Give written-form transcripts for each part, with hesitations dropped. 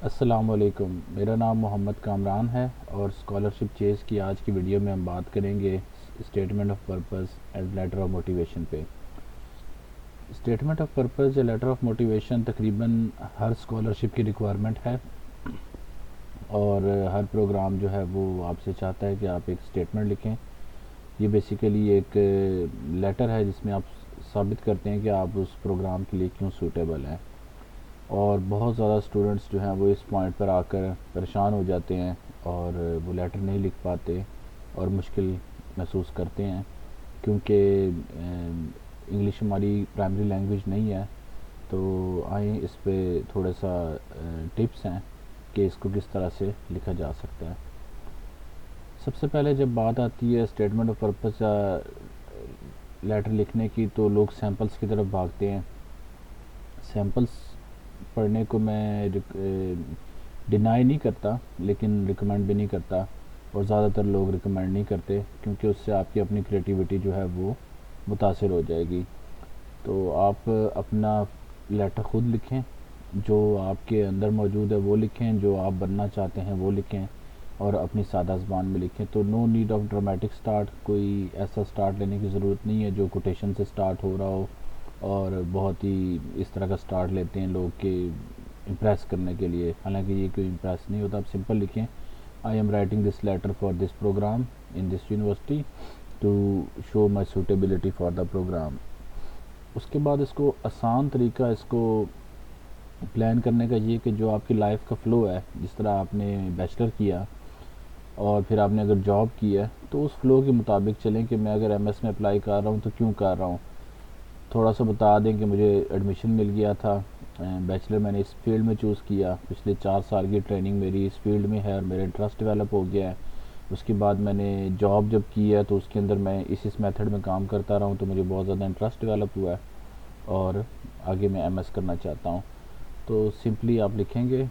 السلام علیکم، میرا نام محمد کامران ہے اور اسکالرشپ چیز کی آج کی ویڈیو میں ہم بات کریں گے statement of purpose and later of motivation پہ۔ اسٹیٹمنٹ آف پرپز یا لیٹر آف موٹیویشن تقریباً ہر اسکالرشپ کی ریکوائرمنٹ ہے، اور ہر پروگرام جو ہے وہ آپ سے چاہتا ہے کہ آپ ایک اسٹیٹمنٹ لکھیں۔ یہ بیسیکلی ایک لیٹر ہے جس میں آپ ثابت کرتے ہیں کہ آپ اس پروگرام کے لیے کیوں سوٹیبل ہیں، اور بہت زیادہ اسٹوڈنٹس جو ہیں وہ اس پوائنٹ پر آ کر پریشان ہو جاتے ہیں اور وہ لیٹر نہیں لکھ پاتے اور مشکل محسوس کرتے ہیں، کیونکہ انگلش ہماری پرائمری لینگویج نہیں ہے۔ تو آئیں اس پہ تھوڑا سا ٹپس ہیں کہ اس کو کس طرح سے لکھا جا سکتا ہے۔ سب سے پہلے جب بات آتی ہے اسٹیٹمنٹ آف پرپز یا لیٹر لکھنے کی، تو لوگ سیمپلز کی طرف بھاگتے ہیں۔ سیمپلز پڑھنے کو میں ڈینائی نہیں کرتا، لیکن ریکمینڈ بھی نہیں کرتا، اور زیادہ تر لوگ ریکمینڈ نہیں کرتے کیونکہ اس سے آپ کی اپنی کریٹیوٹی جو ہے وہ متاثر ہو جائے گی۔ تو آپ اپنا لیٹر خود لکھیں، جو آپ کے اندر موجود ہے وہ لکھیں، جو آپ بننا چاہتے ہیں وہ لکھیں، اور اپنی سادہ زبان میں لکھیں۔ تو no need of dramatic start, کوئی ایسا سٹارٹ لینے کی ضرورت نہیں ہے جو کوٹیشن سے سٹارٹ ہو رہا ہو، اور بہت ہی اس طرح کا سٹارٹ لیتے ہیں لوگ کہ امپریس کرنے کے لیے، حالانکہ یہ کوئی امپریس نہیں ہوتا۔ آپ سمپل لکھیں، I am writing this letter for this programme in this university to show my suitability for the programme. اس کے بعد اس کو آسان طریقہ اس کو پلان کرنے کا یہ کہ جو آپ کی لائف کا فلو ہے، جس طرح آپ نے بیچلر کیا اور پھر آپ نے اگر جاب کی ہے، تو اس فلو کے مطابق چلیں کہ میں اگر ایم ایس میں اپلائی کر رہا ہوں تو کیوں کر رہا ہوں۔ تھوڑا سا بتا دیں کہ مجھے ایڈمیشن مل گیا تھا، بیچلر میں نے اس فیلڈ میں چوز کیا، پچھلے 4 سال کی ٹریننگ میری اس فیلڈ میں ہے اور میرا انٹرسٹ ڈیولپ ہو گیا ہے۔ اس کے بعد میں نے جاب جب کی ہے تو اس کے اندر میں اس میتھڈ میں کام کرتا رہا ہوں، تو مجھے بہت زیادہ انٹرسٹ ڈیولپ ہوا ہے اور آگے میں ایم ایس کرنا چاہتا ہوں۔ تو سمپلی آپ لکھیں گے،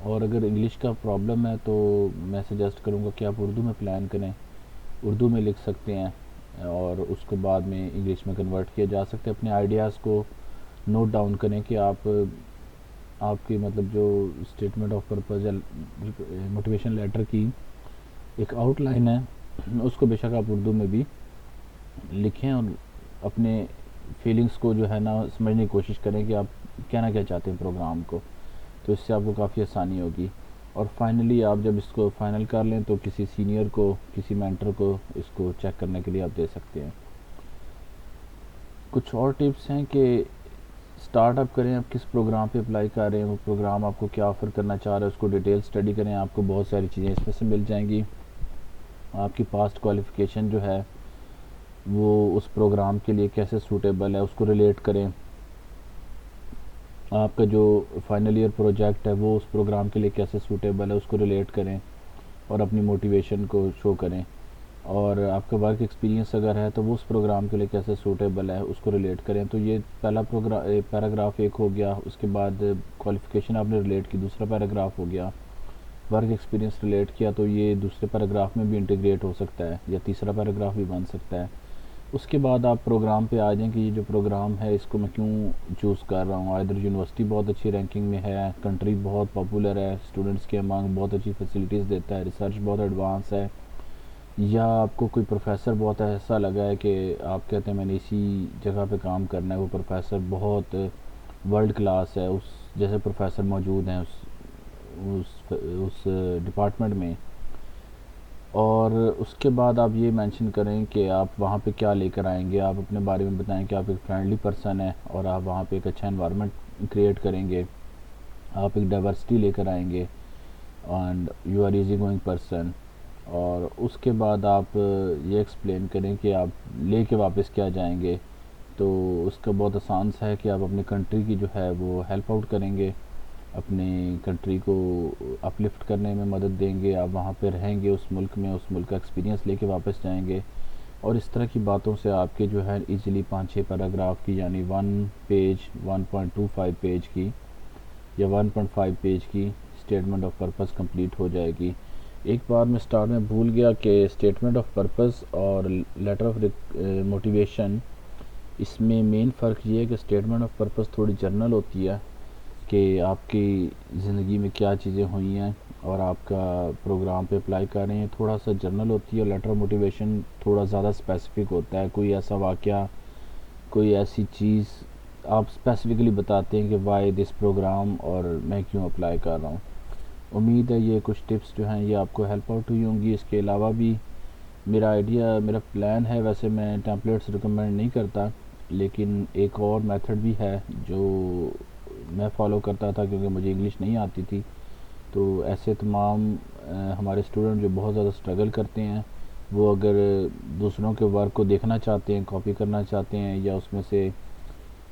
اور اگر انگلش کا پرابلم ہے تو میں سجیسٹ کروں گا کہ آپ اردو میں پلان کریں، اردو میں لکھ سکتے ہیں، اور اس کو بعد میں انگلش میں کنورٹ کیا جا سکتا ہے۔ اپنے آئیڈیاز کو نوٹ ڈاؤن کریں کہ آپ کی مطلب جو اسٹیٹمنٹ آف پرپز یا موٹیویشن لیٹر کی ایک آؤٹ لائن ہے، اس کو بے شک آپ اردو میں بھی لکھیں، اور اپنے فیلنگس کو جو ہے نا سمجھنے کی کوشش کریں کہ آپ کہنا کیا چاہتے ہیں پروگرام کو، تو اس سے آپ کو کافی آسانی ہوگی۔ اور فائنلی آپ جب اس کو فائنل کر لیں تو کسی سینئر کو، کسی مینٹر کو اس کو چیک کرنے کے لیے آپ دے سکتے ہیں۔ کچھ اور ٹپس ہیں کہ سٹارٹ اپ کریں، آپ کس پروگرام پہ اپلائی کر رہے ہیں، وہ پروگرام آپ کو کیا آفر کرنا چاہ رہا ہے، اس کو ڈیٹیل اسٹڈی کریں، آپ کو بہت ساری چیزیں اس میں سے مل جائیں گی۔ آپ کی پاسٹ کوالیفیکیشن جو ہے وہ اس پروگرام کے لیے کیسے سوٹیبل ہے، اس کو ریلیٹ کریں۔ آپ کا جو فائنل ایئر پروجیکٹ ہے وہ اس پروگرام کے لیے کیسے سوٹیبل ہے، اس کو ریلیٹ کریں، اور اپنی موٹیویشن کو شو کریں۔ اور آپ کا ورک ایکسپیرینس اگر ہے تو وہ اس پروگرام کے لیے کیسے سوٹیبل ہے، اس کو ریلیٹ کریں۔ تو یہ پہلا پیراگراف ایک ہو گیا، اس کے بعد کوالیفیکیشن آپ نے ریلیٹ کی، دوسرا پیراگراف ہو گیا۔ ورک ایکسپیرینس ریلیٹ کیا تو یہ دوسرے پیراگراف میں بھی انٹیگریٹ ہو سکتا ہے، یا تیسرا پیراگراف بھی بن سکتا ہے۔ اس کے بعد آپ پروگرام پہ آ جائیں کہ یہ جو پروگرام ہے اس کو میں کیوں چوز کر رہا ہوں۔ ادھر یونیورسٹی بہت اچھی رینکنگ میں ہے، کنٹری بہت پاپولر ہے، اسٹوڈنٹس کے امانگ بہت اچھی فیسلٹیز دیتا ہے، ریسرچ بہت ایڈوانس ہے، یا آپ کو کوئی پروفیسر بہت ایسا لگا ہے کہ آپ کہتے ہیں میں نے اسی جگہ پہ کام کرنا ہے، وہ پروفیسر بہت ورلڈ کلاس ہے، اس جیسے پروفیسر موجود ہیں اس ڈپارٹمنٹ میں۔ اور اس کے بعد آپ یہ مینشن کریں کہ آپ وہاں پہ کیا لے کر آئیں گے، آپ اپنے بارے میں بتائیں کہ آپ ایک فرینڈلی پرسن ہیں اور آپ وہاں پہ ایک اچھا انوائرمنٹ کریٹ کریں گے، آپ ایک ڈائیورسٹی لے کر آئیں گے، and you are easy going person. اور اس کے بعد آپ یہ ایکسپلین کریں کہ آپ لے کے واپس کیا جائیں گے۔ تو اس کا بہت آسان سا ہے کہ آپ اپنی کنٹری کی جو ہے وہ ہیلپ آؤٹ کریں گے، اپنی کنٹری کو اپلفٹ کرنے میں مدد دیں گے، آپ وہاں پہ رہیں گے اس ملک میں، اس ملک کا ایکسپیرینس لے کے واپس جائیں گے۔ اور اس طرح کی باتوں سے آپ کے جو ہے ایزیلی 5-6 پیراگراف کی، یعنی 1 پیج 1.25 پیج کی یا 1.5 پیج کی اسٹیٹمنٹ آف پرپز کمپلیٹ ہو جائے گی۔ ایک بار میں سٹارٹ میں بھول گیا کہ اسٹیٹمنٹ آف پرپز اور لیٹر آف موٹیویشن، اس میں مین فرق یہ ہے کہ اسٹیٹمنٹ آف پرپز تھوڑی جرنل ہوتی ہے کہ آپ کی زندگی میں کیا چیزیں ہوئی ہیں اور آپ کا پروگرام پہ اپلائی کر رہے ہیں. تھوڑا سا جنرل ہوتی ہے اور لیٹر آف موٹیویشن تھوڑا زیادہ اسپیسیفک ہوتا ہے. کوئی ایسا واقعہ، کوئی ایسی چیز آپ اسپیسیفکلی بتاتے ہیں کہ وائی دس پروگرام اور میں کیوں اپلائی کر رہا ہوں. امید ہے یہ کچھ ٹپس جو ہیں یہ آپ کو ہیلپ آؤٹ ہوئی ہوں گی. اس کے علاوہ بھی میرا پلان ہے، ویسے میں ٹیمپلیٹس ریکمینڈ نہیں کرتا، لیکن ایک اور میتھڈ بھی ہے جو میں فالو کرتا تھا کیونکہ مجھے انگلش نہیں آتی تھی. تو ایسے تمام ہمارے اسٹوڈنٹ جو بہت زیادہ اسٹرگل کرتے ہیں، وہ اگر دوسروں کے ورک کو دیکھنا چاہتے ہیں، کاپی کرنا چاہتے ہیں یا اس میں سے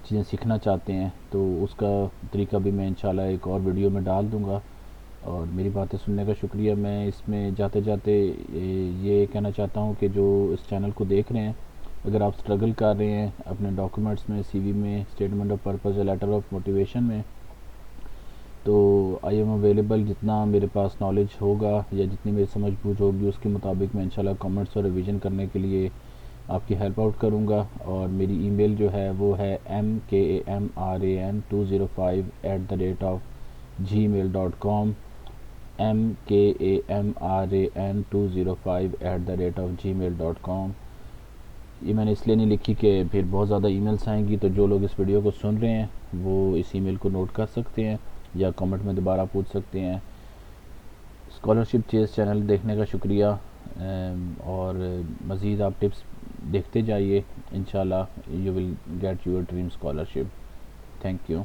چیزیں سیکھنا چاہتے ہیں، تو اس کا طریقہ بھی میں انشاءاللہ ایک اور ویڈیو میں ڈال دوں گا. اور میری باتیں سننے کا شکریہ. میں اس میں جاتے جاتے یہ کہنا چاہتا ہوں کہ جو اس چینل کو دیکھ رہے ہیں، اگر آپ اسٹرگل کر رہے ہیں اپنے ڈاکومنٹس میں، سی وی میں، اسٹیٹمنٹ آف پرپز یا لیٹر آف موٹیویشن میں، تو آئی ایم اویلیبل. جتنا میرے پاس نالج ہوگا یا جتنی میری سمجھ بوجھ ہوگی اس کے مطابق میں انشاءاللہ کامنٹس اور ریویژن کرنے کے لیے آپ کی ہیلپ آؤٹ کروں گا. اور میری ای میل جو ہے وہ ہے mkamran2005@gmail.com mkamran2005@gmail.com. یہ میں نے اس لیے نہیں لکھی کہ پھر بہت زیادہ ای میلس آئیں گی، تو جو لوگ اس ویڈیو کو سن رہے ہیں وہ اس ای میل کو نوٹ کر سکتے ہیں یا کمنٹ میں دوبارہ پوچھ سکتے ہیں. اسکالرشپ چیز چینل دیکھنے کا شکریہ. اور مزید آپ ٹپس دیکھتے جائیے. انشاءاللہ you will get your dream scholarship. Thank you.